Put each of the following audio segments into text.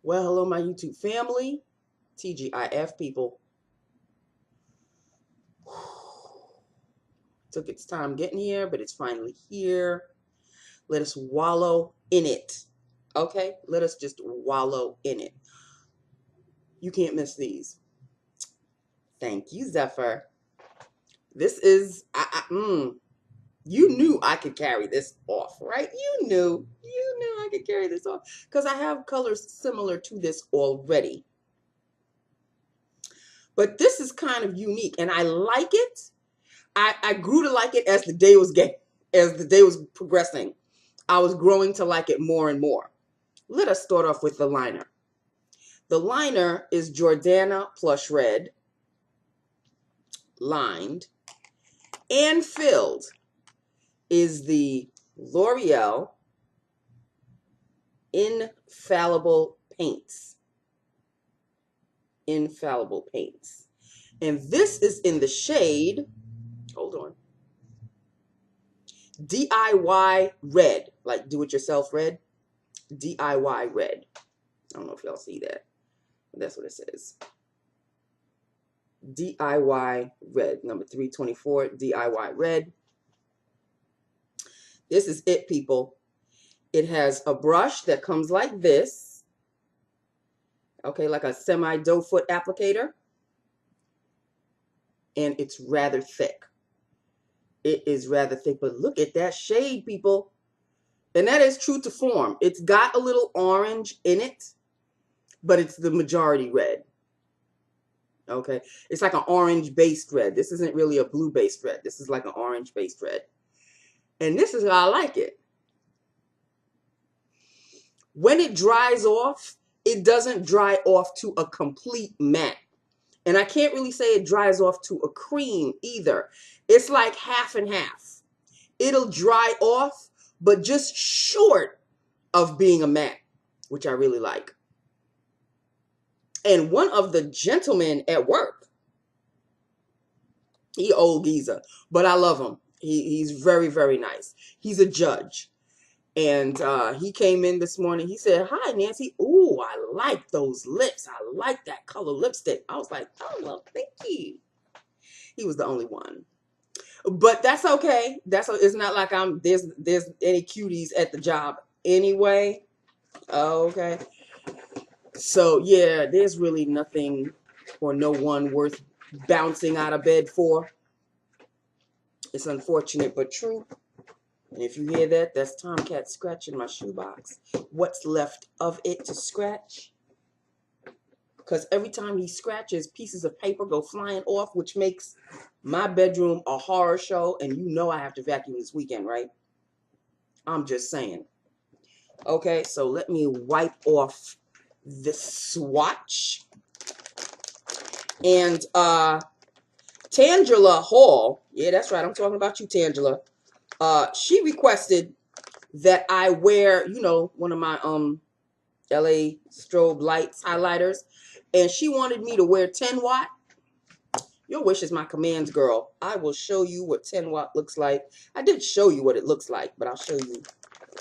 Well, hello, my YouTube family, TGIF people. Took its time getting here, but it's finally here. Let us wallow in it. Okay? Let us just wallow in it. You can't miss these. Thank you, Zephyr. This is, you knew I could carry this off, right? You knew I could carry this off because I have colors similar to this already. But this is kind of unique, and I like it. I grew to like it as the day was progressing. I was growing to like it more and more. Let us start off with the liner. The liner is Jordana Plush Red, lined, and filled is the L'Oreal Infallible Paints. Infallible Paints. And this is in the shade, hold on, DIY Red, like do-it-yourself red. DIY Red. I don't know if y'all see that, but that's what it says. DIY Red, number 324, DIY Red. This is it, people. It has a brush that comes like this. Okay, like a semi-doe foot applicator. And it's rather thick. It is rather thick, but look at that shade, people. And that is true to form. It's got a little orange in it, but it's the majority red. Okay, it's like an orange-based red. This isn't really a blue-based red. This is like an orange-based red. And this is how I like it. When it dries off, it doesn't dry off to a complete matte. And I can't really say it dries off to a cream either. It's like half and half. It'll dry off, but just short of being a matte, which I really like. And one of the gentlemen at work, he old geezer, but I love him. He's very, very nice. He's a judge. And he came in this morning. He said, "Hi, Nancy. Ooh, I like those lips. I like that color lipstick." I was like, "Oh, well, thank you." He was the only one. But that's okay. It's not like there's any cuties at the job anyway. Okay. So, yeah, there's really nothing or no one worth bouncing out of bed for. It's unfortunate but true. And if you hear that, that's Tomcat scratching my shoebox. What's left of it to scratch? Because every time he scratches, pieces of paper go flying off, which makes my bedroom a horror show. And you know I have to vacuum this weekend, right? I'm just saying. Okay, so let me wipe off this swatch. And Tangela Hall, yeah, that's right, I'm talking about you, Tangela. She requested that I wear, you know, one of my LA SrobeLite highlighters, and she wanted me to wear 10 watt. Your wish is my commands, girl. I will show you what 10 watt looks like. I did show you what it looks like, but I'll show you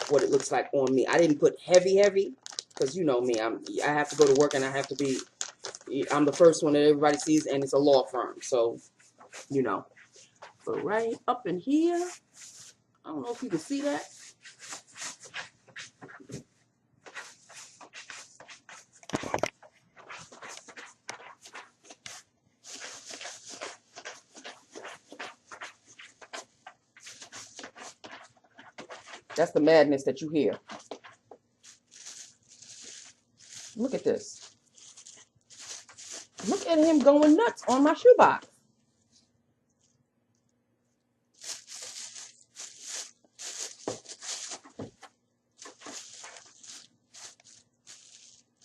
what it looks like on me. I didn't put heavy, because you know me. I have to go to work, and I'm the first one that everybody sees, and it's a law firm, so you know. But right up in here, I don't know if you can see that. That's the madness that you hear. Look at this. Look at him going nuts on my shoebox.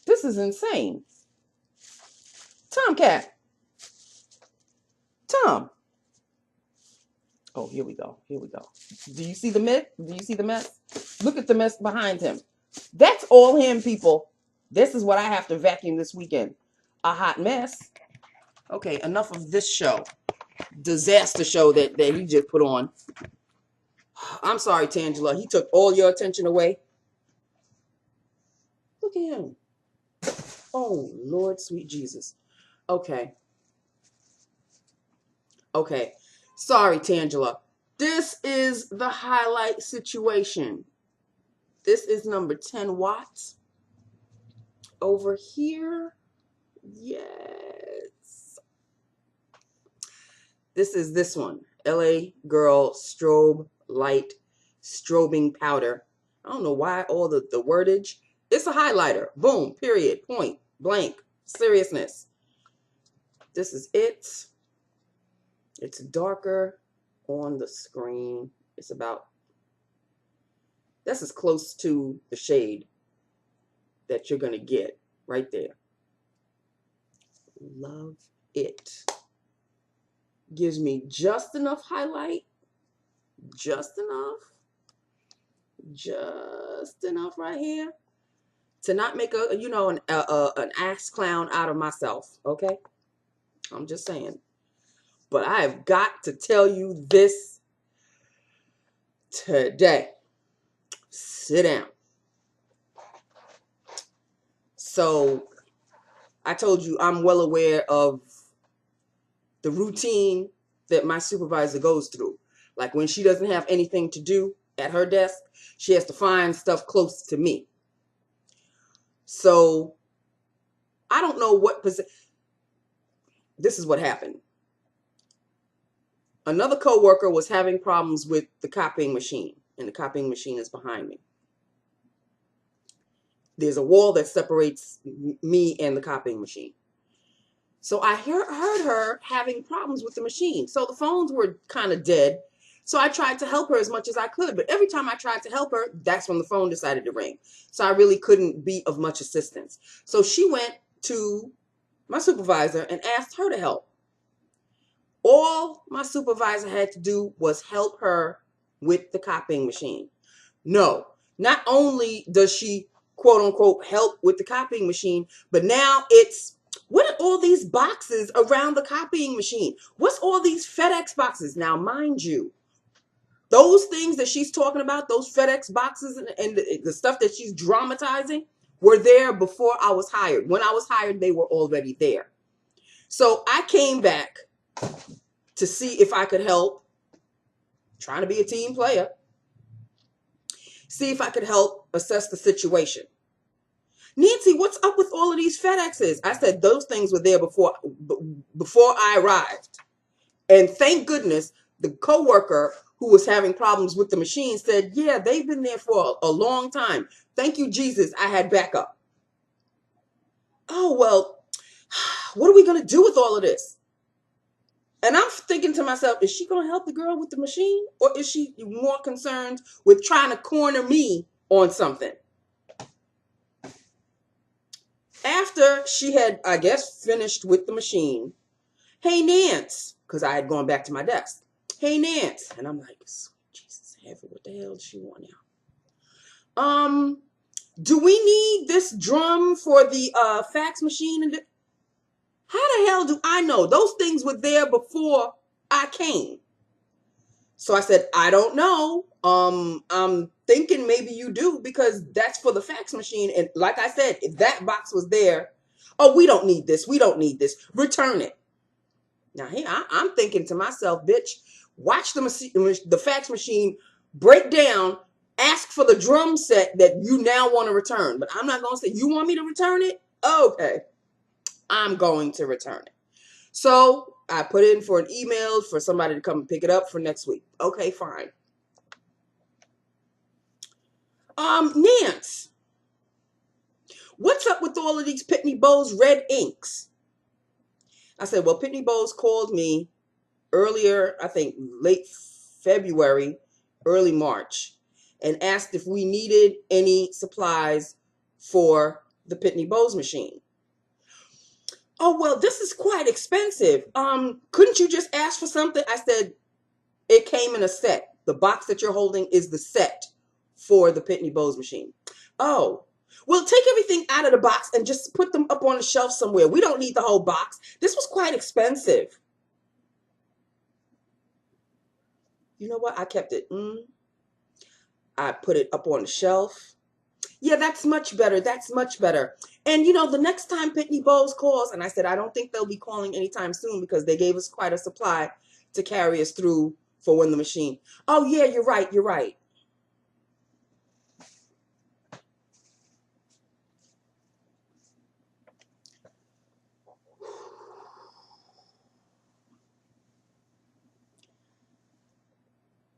This is insane. Tomcat. Tom. Oh, here we go. Here we go. Do you see the mess? Do you see the mess? Look at the mess behind him. That's all him, people. This is what I have to vacuum this weekend. A hot mess. Okay, enough of this show. Disaster show that he just put on. I'm sorry, Tangela. He took all your attention away. Look at him. Oh, Lord, sweet Jesus. Okay. Okay. Sorry, Tangela. This is the highlight situation. This is number 10 watts. Over here. Yes. This is this one. LA Girl SrobeLite Strobing Powder. I don't know why all the wordage. It's a highlighter. Boom. Period. Point. Blank. Seriousness. This is it. It's darker on the screen. It's about, that's as close to the shade that you're going to get right there. Love it. Gives me just enough highlight. Just enough. Just enough right here to not make a, you know, an ass clown out of myself. Okay? I'm just saying. But I have got to tell you this today. Sit down. So I told you I'm well aware of the routine that my supervisor goes through. Like when she doesn't have anything to do at her desk, she has to find stuff close to me. So I don't know what position. This is what happened. Another coworker was having problems with the copying machine, and the copying machine is behind me. There's a wall that separates me and the copying machine. So I heard her having problems with the machine. So the phones were kind of dead. So I tried to help her as much as I could. But every time I tried to help her, that's when the phone decided to ring. So I really couldn't be of much assistance. So she went to my supervisor and asked her to help. All my supervisor had to do was help her with the copying machine. No, not only does she, quote unquote, help with the copying machine, but now it's, what are all these boxes around the copying machine? What's all these FedEx boxes? Now, mind you, those things that she's talking about, those FedEx boxes and the stuff that she's dramatizing were there before I was hired. When I was hired, they were already there. So I came back to see if I could help, trying to be a team player, see if I could help assess the situation. Nancy, what's up with all of these FedExes? I said those things were there before I arrived. And thank goodness the coworker who was having problems with the machine said, yeah, they've been there for a long time. Thank you, Jesus, I had backup. Oh, well, what are we going to do with all of this? And I'm thinking to myself, is she going to help the girl with the machine? Or is she more concerned with trying to corner me on something? After she had, I guess, finished with the machine, hey, Nance, because I had gone back to my desk. Hey, Nance. And I'm like, sweet Jesus, heaven, what the hell does she want now? Do we need this drum for the fax machine? How the hell do I know? Those things were there before I came. So I said, I don't know. I'm thinking maybe you do because that's for the fax machine. And like I said, if that box was there, oh, we don't need this. We don't need this. Return it. Now, hey, I'm thinking to myself, bitch, watch the fax machine break down, ask for the drum set that you now want to return. But I'm not going to say, you want me to return it? Okay, I'm going to return it. So I put in for an email for somebody to come and pick it up for next week. Okay, fine. Nance, what's up with all of these Pitney Bowes red inks? I said, well, Pitney Bowes called me earlier, I think late February, early March, and asked if we needed any supplies for the Pitney Bowes machine. Oh, well, this is quite expensive. Couldn't you just ask for something? I said, it came in a set. The box that you're holding is the set for the Pitney Bowes machine. Oh, well, take everything out of the box and just put them up on the shelf somewhere. We don't need the whole box. This was quite expensive. You know what? I kept it. I put it up on the shelf. Yeah, that's much better. That's much better. And you know, the next time Pitney Bowes calls, and I said, I don't think they'll be calling anytime soon because they gave us quite a supply to carry us through for when the machine. Oh, yeah, you're right. You're right.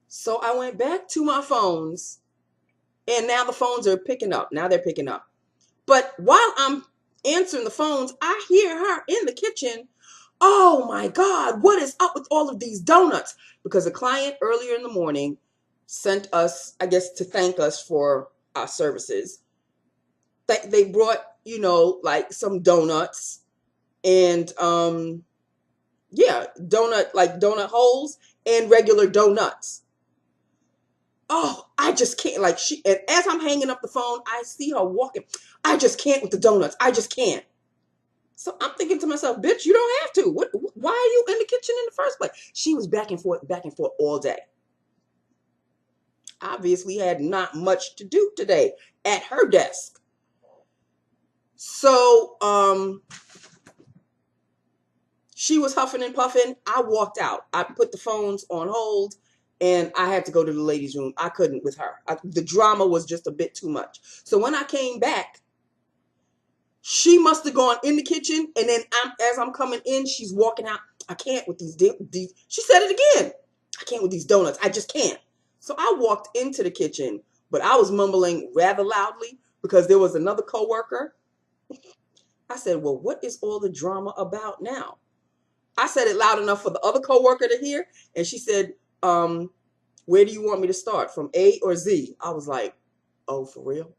So I went back to my phones, and now the phones are picking up. Now they're picking up. But while I'm answering the phones, I hear her in the kitchen. Oh my God, what is up with all of these donuts? Because a client earlier in the morning sent us, I guess, to thank us for our services. They brought, you know, like some donuts and yeah, donut holes and regular donuts. Oh, I just can't. Like and as I'm hanging up the phone, I see her walking. I just can't with the donuts. I just can't. So I'm thinking to myself, bitch, you don't have to. Why are you in the kitchen in the first place? She was back and forth all day. Obviously had not much to do today at her desk. So she was huffing and puffing. I walked out. I put the phones on hold and I had to go to the ladies' room. I couldn't with her. The drama was just a bit too much. So when I came back, she must have gone in the kitchen, and then as I'm coming in, she's walking out. I can't with these. She said it again. I can't with these donuts. I just can't. So I walked into the kitchen, but I was mumbling rather loudly because there was another coworker. I said, well, what is all the drama about now? I said it loud enough for the other coworker to hear, and she said, where do you want me to start, from A or Z? I was like, oh, for real?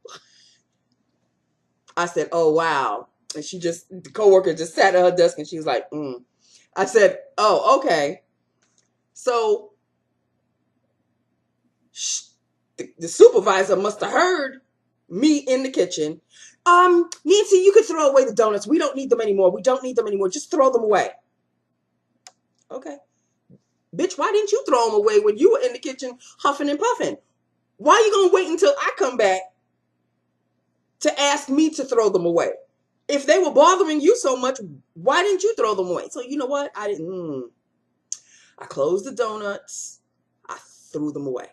I said, oh, wow. And the coworker just sat at her desk and she was like, I said, oh, okay. So the supervisor must have heard me in the kitchen. Nancy, you could throw away the donuts. We don't need them anymore. We don't need them anymore. Just throw them away. Okay. Bitch, why didn't you throw them away when you were in the kitchen huffing and puffing? Why are you going to wait until I come back to ask me to throw them away? If they were bothering you so much, why didn't you throw them away? So you know what? I didn't. I closed the donuts. I threw them away.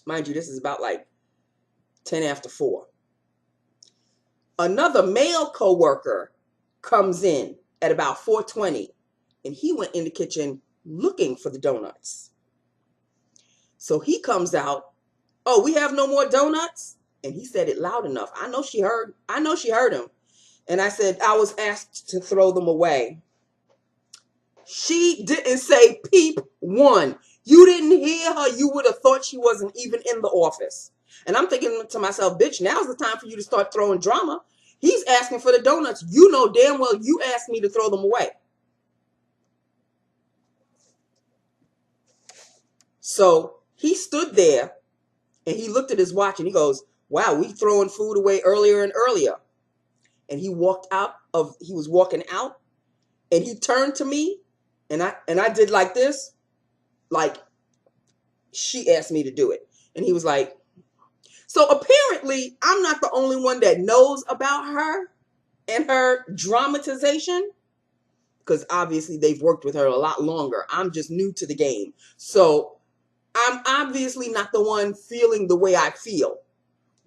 Mind you, this is about like 10 after 4. Another male coworker comes in at about 4:20, and he went in the kitchen looking for the donuts. So he comes out. Oh, we have no more donuts? And he said it loud enough. I know she heard him. And I said, I was asked to throw them away. She didn't say peep one. You didn't hear her. You would have thought she wasn't even in the office. And I'm thinking to myself, bitch, now's the time for you to start throwing drama. He's asking for the donuts. You know damn well you asked me to throw them away. So he stood there and he looked at his watch and he goes, wow, we throwing food away earlier and earlier. And he was walking out and he turned to me and I did like this, like she asked me to do it. And he was like, so apparently I'm not the only one that knows about her and her dramatization, because obviously they've worked with her a lot longer. I'm just new to the game. So I'm obviously not the one feeling the way I feel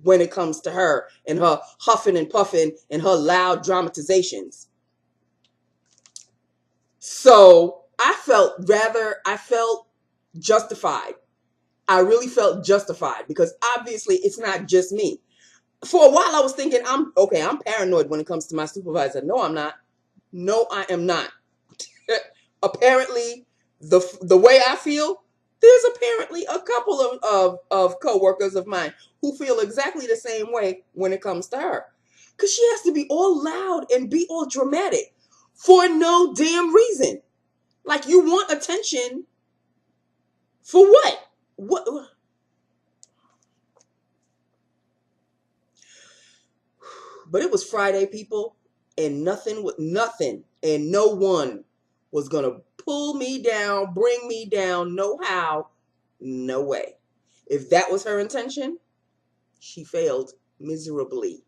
when it comes to her and her huffing and puffing and her loud dramatizations. So I felt justified. I really felt justified because obviously it's not just me. For a while I was thinking, I'm paranoid when it comes to my supervisor. No, I'm not. No, I am not. Apparently, the way I feel, there's apparently a couple of coworkers of mine who feel exactly the same way when it comes to her. Because she has to be all loud and be all dramatic for no damn reason. Like, you want attention for what? What? But it was Friday, people, and nothing and no one was going to pull me down, bring me down, no how, no way. If that was her intention, She failed miserably.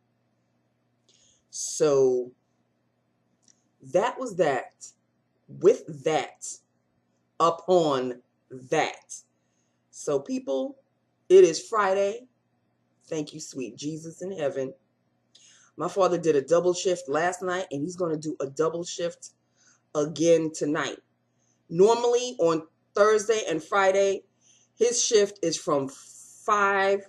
So that was that. With that, upon that. So people, it is Friday. Thank you, sweet Jesus in heaven. My father did a double shift last night, and he's going to do a double shift again tonight. Normally on Thursday and Friday, his shift is from 5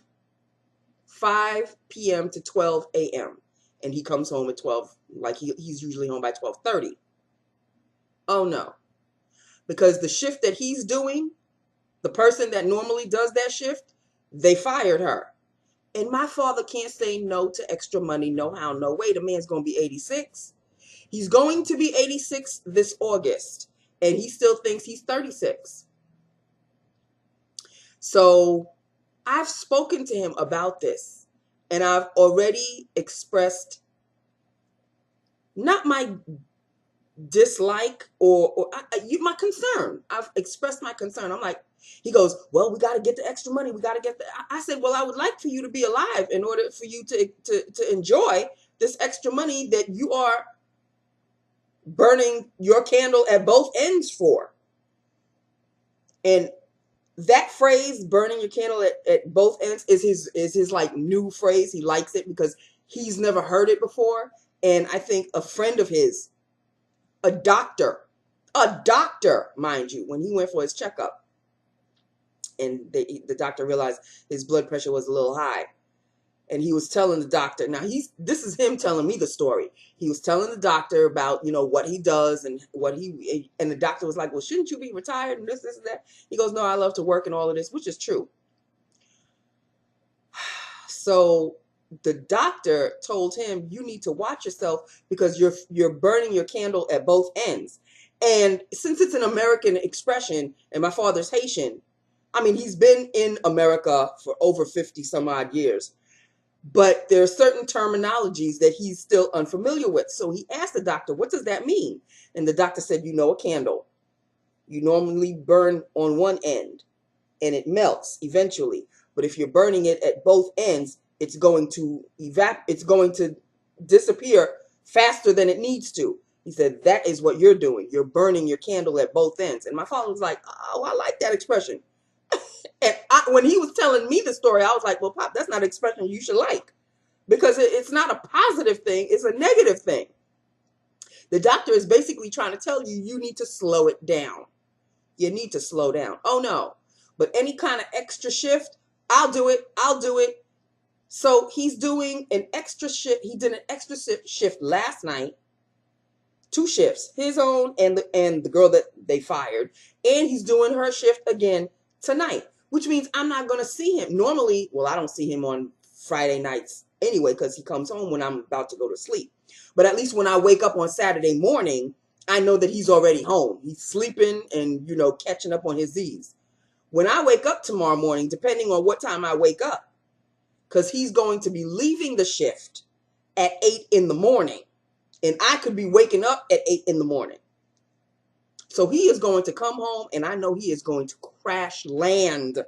p.m. to 12 a.m. And he comes home at 12, like he's usually home by 12:30. Oh no. Because the shift that he's doing, the person that normally does that shift, they fired her. And my father can't say no to extra money, no how, no way. The man's going to be 86. He's going to be 86 this August, and he still thinks he's 36. So I've spoken to him about this, and I've already expressed not my dislike or my concern. I've expressed my concern. I'm like, he goes, well, we got to get the extra money. We got to get the, I said, well, I would like for you to be alive in order for you to enjoy this extra money that you are burning your candle at both ends for. And that phrase, burning your candle at both ends, is his like new phrase. He likes it because he's never heard it before. And I think a friend of his, a doctor, mind you, when he went for his checkup, and the doctor realized his blood pressure was a little high, and he was telling the doctor, now this is him telling me the story. He was telling the doctor about, what he does and and the doctor was like, well, shouldn't you be retired and this and that? He goes, no, I love to work and all of this, which is true. So the doctor told him, you need to watch yourself because you're burning your candle at both ends. And since it's an American expression, and my father's Haitian, I mean, he's been in America for over 50 some odd years, but there are certain terminologies that he's still unfamiliar with. So he asked the doctor, what does that mean? And the doctor said, a candle, you normally burn on one end and it melts eventually. But if you're burning it at both ends, it's going to disappear faster than it needs to. He said, that is what you're doing. You're burning your candle at both ends. And my father was like, oh, I like that expression. And when he was telling me the story, I was like, well, Pop, that's not an expression you should like, because it's not a positive thing. It's a negative thing. The doctor is basically trying to tell you, you need to slow it down. You need to slow down. Oh, no. But any kind of extra shift, I'll do it. I'll do it. So he's doing an extra shift. He did an extra shift last night. 2 shifts, his own and the girl that they fired. And he's doing her shift again tonight, which means I'm not going to see him. Normally, well, I don't see him on Friday nights anyway, because he comes home when I'm about to go to sleep. But at least when I wake up on Saturday morning, I know that he's already home. He's sleeping and, catching up on his Z's. When I wake up tomorrow morning, depending on what time I wake up, because he's going to be leaving the shift at 8 in the morning, and I could be waking up at 8 in the morning. So he is going to come home, and I know he is going to crash land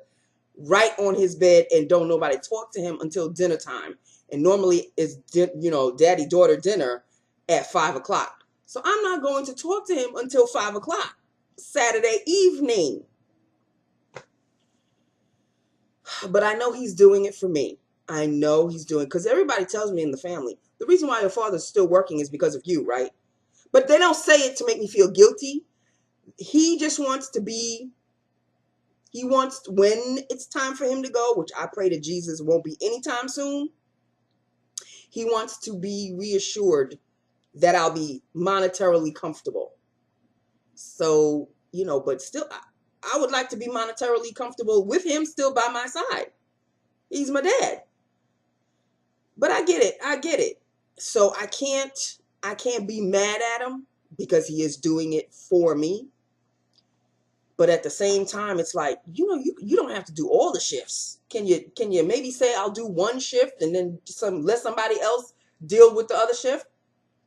right on his bed, and don't nobody talk to him until dinner time. And normally it's, daddy-daughter dinner at 5 o'clock. So I'm not going to talk to him until 5 o'clock Saturday evening. But I know he's doing it for me. I know he's doing it because everybody tells me in the family, the reason why your father's still working is because of you, right? But they don't say it to make me feel guilty. He just wants to be, when it's time for him to go, which I pray to Jesus won't be anytime soon, he wants to be reassured that I'll be monetarily comfortable. So, but still, I would like to be monetarily comfortable with him still by my side. He's my dad. But I get it. So I can't be mad at him because he is doing it for me. But at the same time, it's like, you don't have to do all the shifts. Can you maybe say I'll do one shift and then let somebody else deal with the other shift?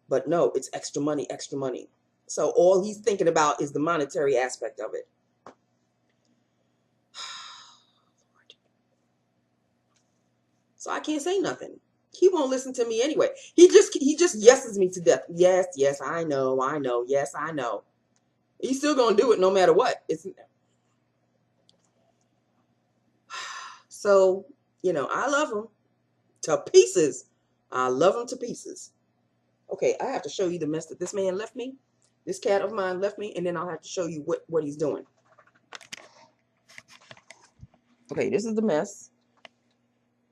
But no, it's extra money. So all he's thinking about is the monetary aspect of it. So I can't say nothing. He won't listen to me anyway. He just yeses me to death. Yes, yes, I know. Yes, I know. He's still gonna do it no matter what. It's so, you know, I love him to pieces. I love him to pieces. Okay, I have to show you the mess that this man left me. This cat of mine left me, and then I'll have to show you what he's doing. Okay, this is the mess.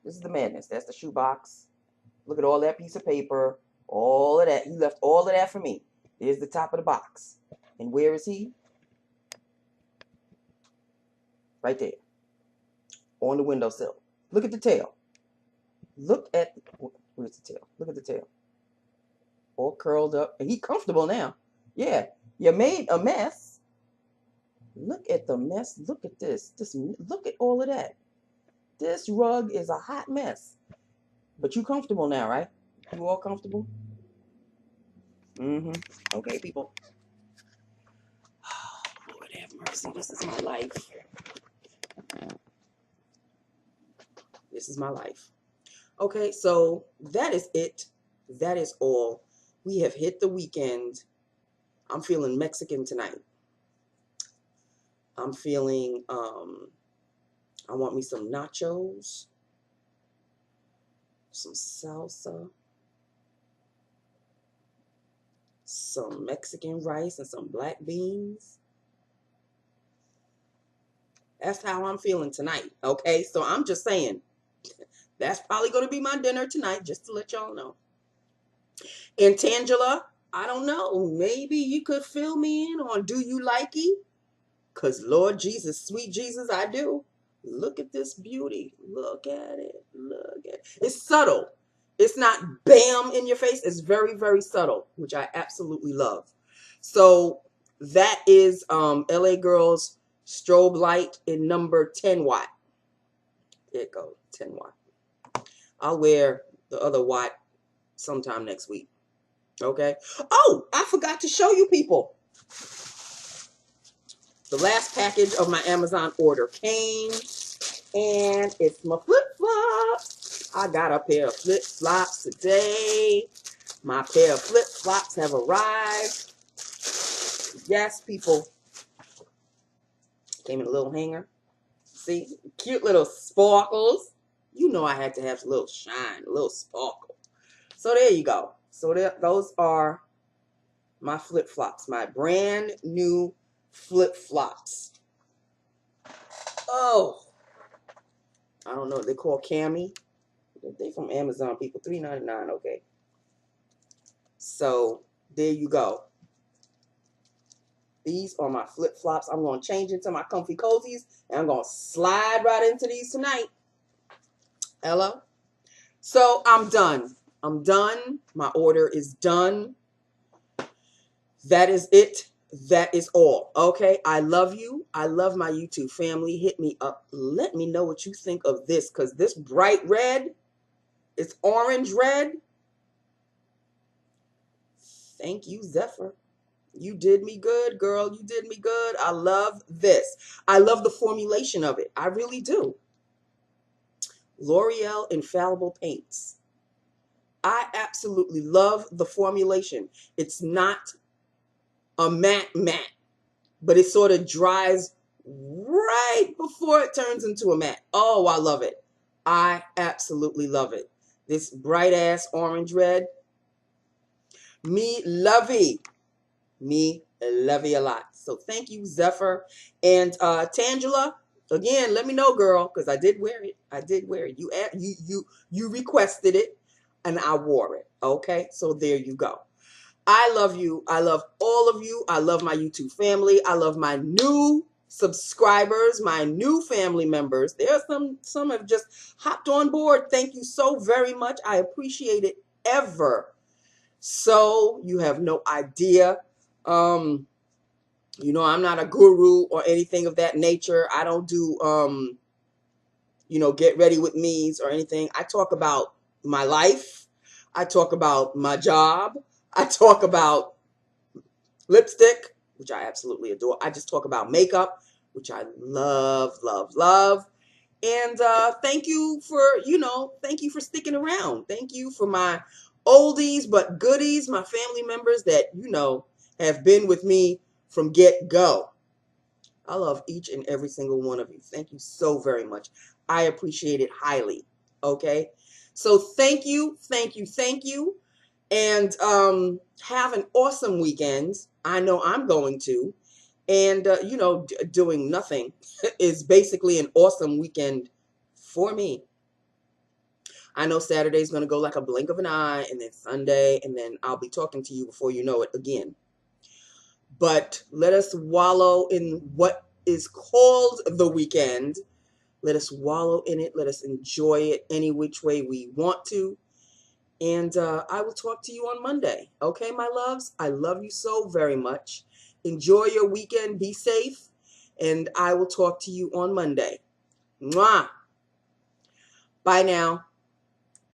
This is the madness. That's the shoebox. Look at all that piece of paper. All of that. He left all of that for me. There's the top of the box. And where is he? Right there. On the windowsill. Look at the tail. Look at, where's the tail? Look at the tail. All curled up. And he's comfortable now. Yeah. You made a mess. Look at the mess. Look at this. Look at all of that. This rug is a hot mess. But you comfortable now, right? You all comfortable? Mm-hmm. Okay, people. Oh, Lord have mercy. This is my life. This is my life. Okay, so that is it. That is all. We have hit the weekend. I'm feeling Mexican tonight. I'm feeling, I want me some nachos, some salsa, some Mexican rice, and some black beans. That's how I'm feeling tonight, okay? So I'm just saying, that's probably going to be my dinner tonight, just to let y'all know. And Tangela, I don't know. Maybe you could fill me in on Do You Likey? Because Lord Jesus, sweet Jesus, I do. Look at this beauty. Look at it. Look at it. It's subtle. It's not bam in your face. It's very, very subtle, which I absolutely love. So that is LA Girl's SrobeLite in number 10 watt. There it goes, 10 watt. I'll wear the other watt sometime next week. Okay. Oh, I forgot to show you people. The last package of my Amazon order came, and it's my flip-flops. I got a pair of flip-flops today. My pair of flip-flops have arrived. Yes, people. Came in a little hanger. See? Cute little sparkles. You know I had to have a little shine, a little sparkle. So there you go. So those are my flip-flops, my brand new flip-flops. Oh, I don't know. They call Cami. They from Amazon, people. $3.99. Okay. So there you go. These are my flip-flops. I'm going to change into my comfy cozies, and I'm going to slide right into these tonight. Hello? So I'm done. I'm done. My order is done. That is it. That is all. Okay? I love you. I love my YouTube family. Hit me up. Let me know what you think of this, because this bright red, it's orange red. Thank you, Zephyr. You did me good, girl. You did me good. I love this. I love the formulation of it. I really do. L'Oreal Infallible Paints. I absolutely love the formulation. It's not a matte, but it sort of dries right before it turns into a matte. Oh, I love it. I absolutely love it. This bright ass orange red. Me lovey. Me love you a lot. So thank you, Zephyr. And Tangela, again, let me know, girl, because I did wear it. I did wear it. You requested it, and I wore it. Okay, so there you go. I love you. I love all of you. I love my YouTube family. I love my new subscribers, my new family members. There are some have just hopped on board. Thank you so very much. I appreciate it ever. So you have no idea. You know, I'm not a guru or anything of that nature. I don't do, you know, get ready with me's or anything. I talk about my life. I talk about my job. I talk about lipstick, which I absolutely adore. I just talk about makeup, which I love, love, love. And thank you for, thank you for sticking around. Thank you for my oldies but goodies, my family members that, have been with me from get-go. I love each and every single one of you. Thank you so very much. I appreciate it highly. Okay? So thank you, thank you, thank you. And have an awesome weekend. I know I'm going to. And, doing nothing is basically an awesome weekend for me. I know Saturday's going to go like a blink of an eye, and then Sunday, and then I'll be talking to you before you know it again. But let us wallow in what is called the weekend. Let us wallow in it. Let us enjoy it any which way we want to. And I will talk to you on Monday. Okay, my loves? I love you so very much. Enjoy your weekend. Be safe. And I will talk to you on Monday. Mwah. Bye now.